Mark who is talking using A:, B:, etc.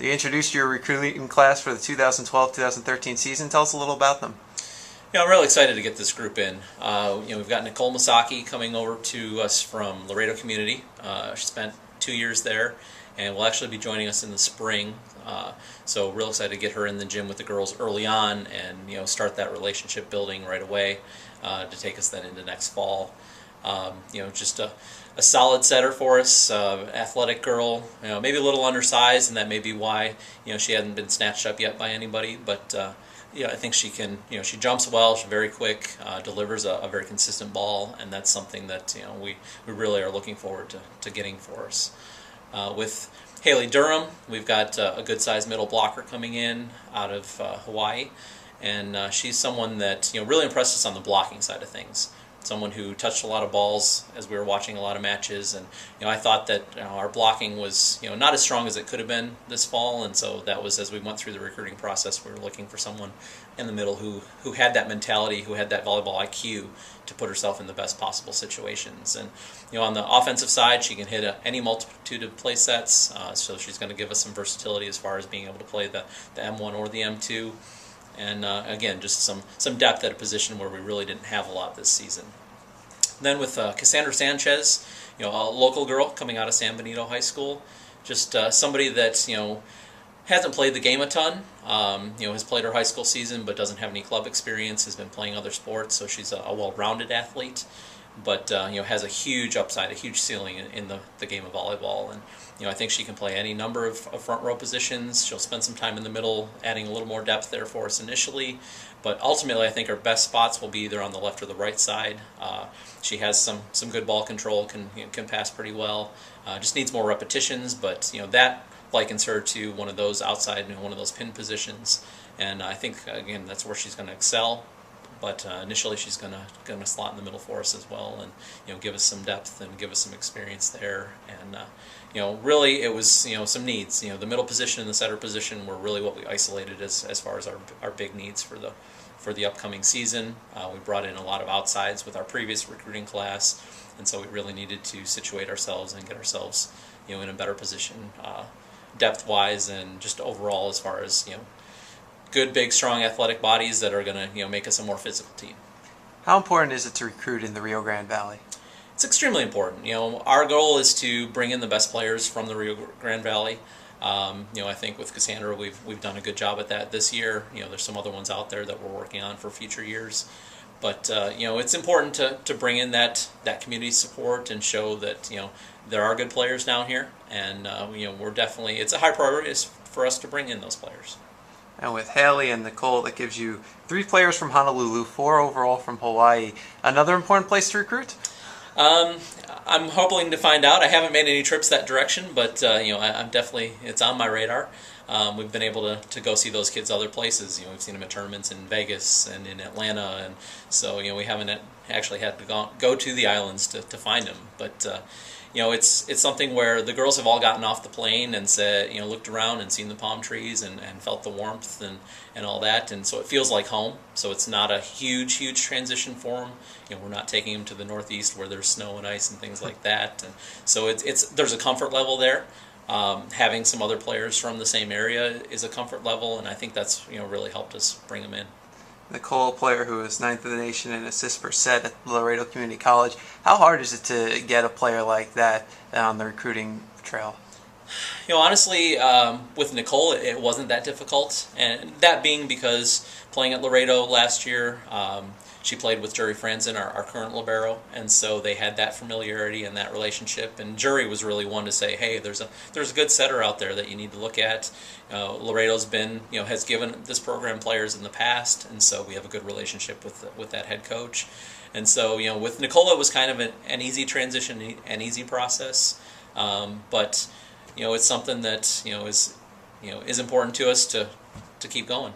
A: So you introduced your recruiting class for the 2012-2013 season. Tell us a little about them.
B: I'm really excited to get this group in. We've got Nicole Masaki coming over to us from Laredo Community. She spent 2 years there and will actually be joining us in the spring. So real excited to get her in the gym with the girls early on and start that relationship building right away to take us then into next fall. Just a solid setter for us, athletic girl, maybe a little undersized, and that may be why she hasn't been snatched up yet by anybody, but I think she can, she jumps well, she's very quick, delivers a very consistent ball, and that's something that we really are looking forward to getting for us. With Haley Durham, we've got a good-sized middle blocker coming in out of Hawaii, and she's someone that really impressed us on the blocking side of things. Someone who touched a lot of balls as we were watching a lot of matches, and I thought that our blocking was not as strong as it could have been this fall, and so that was, as we went through the recruiting process, we were looking for someone in the middle who had that mentality, who had that volleyball IQ to put herself in the best possible situations. And on the offensive side, she can hit any multitude of play sets, so she's going to give us some versatility as far as being able to play the M1 or the M2. And again, just some depth at a position where we really didn't have a lot this season. Then with Cassandra Sanchez, a local girl coming out of San Benito High School, just somebody that hasn't played the game a ton. Has played her high school season, but doesn't have any club experience. Has been playing other sports, so she's a well-rounded athlete. But has a huge upside, a huge ceiling in the game of volleyball, and I think she can play any number of front row positions. She'll spend some time in the middle, adding a little more depth there for us initially, but ultimately I think her best spots will be either on the left or the right side. She has some good ball control, can pass pretty well. Just needs more repetitions, but that likens her to one of those outside, one of those pin positions, and I think again that's where she's going to excel. But initially, she's going to slot in the middle for us as well, and give us some depth and give us some experience there. And really, it was some needs. The middle position and the setter position were really what we isolated as far as our big needs for the upcoming season. We brought in a lot of outsides with our previous recruiting class, and so we really needed to situate ourselves and get ourselves in a better position, depth-wise and just overall as far as good, big, strong, athletic bodies that are going to make us a more physical team.
A: How important is it to recruit in the Rio Grande Valley?
B: It's extremely important. Our goal is to bring in the best players from the Rio Grande Valley. I think with Cassandra, we've done a good job at that this year. There's some other ones out there that we're working on for future years. But it's important to bring in that community support and show that there are good players down here, and we're definitely, it's a high priority for us to bring in those players.
A: And with Haley and Nicole, that gives you 3 players from Honolulu, 4 overall from Hawaii. Another important place to recruit?
B: I'm hoping to find out. I haven't made any trips that direction, but I'm definitely, it's on my radar. We've been able to go see those kids other places. We've seen them at tournaments in Vegas and in Atlanta, and so we haven't actually had to go to the islands to find them. But it's something where the girls have all gotten off the plane and said, looked around and seen the palm trees and felt the warmth and all that, and so it feels like home. So it's not a huge transition for them. We're not taking them to the Northeast where there's snow and ice and things like that, and so there's a comfort level there. Having some other players from the same area is a comfort level, and I think that's really helped us bring them in.
A: Nicole, a player who is 9th in the nation in assists per set at Laredo Community College. How hard is it to get a player like that on the recruiting trail?
B: Honestly, with Nicole, it wasn't that difficult, and that being because playing at Laredo last year, she played with Jury Franzen, our current libero, and so they had that familiarity and that relationship. And Jury was really one to say, "Hey, there's a good setter out there that you need to look at." Laredo's been, has given this program players in the past, and so we have a good relationship with that head coach. And so, with Nicole, it was kind of an easy transition, an easy process, but it's something that is important to us to keep going.